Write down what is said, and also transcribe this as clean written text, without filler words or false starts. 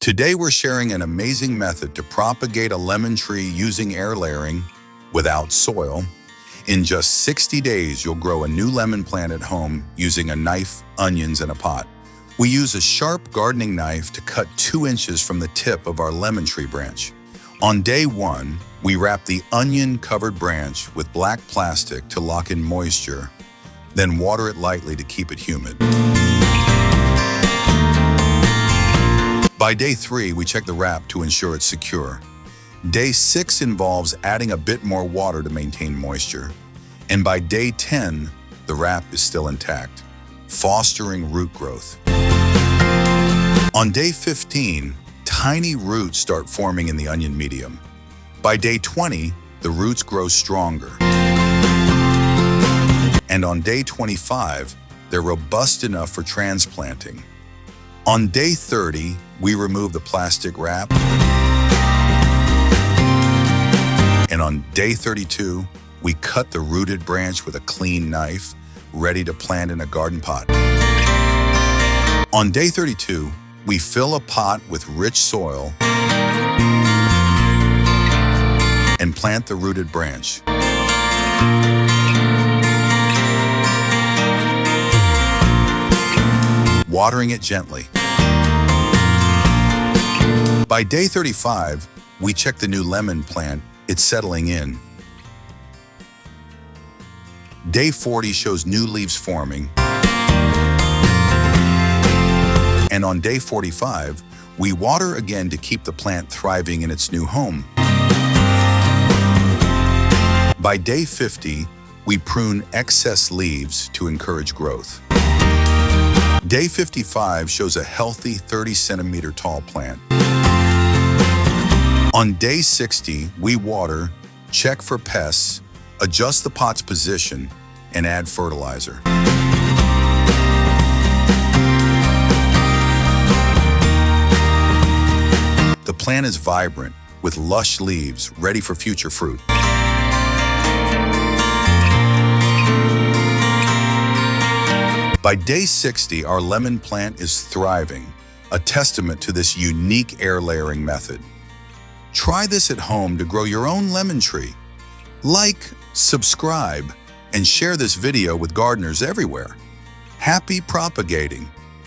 Today we're sharing an amazing method to propagate a lemon tree using air layering without soil. In just 60 days, you'll grow a new lemon plant at home using a knife, onions, and a pot. We use a sharp gardening knife to cut 2 inches from the tip of our lemon tree branch. On day 1, we wrap the onion-covered branch with black plastic to lock in moisture, then water it lightly to keep it humid. By day 3, we check the wrap to ensure it's secure. Day 6 involves adding a bit more water to maintain moisture. And by day 10, the wrap is still intact, fostering root growth. On day 15, tiny roots start forming in the onion medium. By day 20, the roots grow stronger. And on day 25, they're robust enough for transplanting. On day 30, we remove the plastic wrap. And on day 32, we cut the rooted branch with a clean knife, ready to plant in a garden pot. On day 32, we fill a pot with rich soil and plant the rooted branch. Watering it gently. By day 35, we check the new lemon plant. It's settling in. Day 40 shows new leaves forming. And on day 45, we water again to keep the plant thriving in its new home. By day 50, we prune excess leaves to encourage growth. Day 55 shows a healthy 30-centimeter tall plant. On day 60, we water, check for pests, adjust the pot's position, and add fertilizer. The plant is vibrant, with lush leaves ready for future fruit. By day 60, our lemon plant is thriving, a testament to this unique air layering method. Try this at home to grow your own lemon tree. Like, subscribe, and share this video with gardeners everywhere. Happy propagating!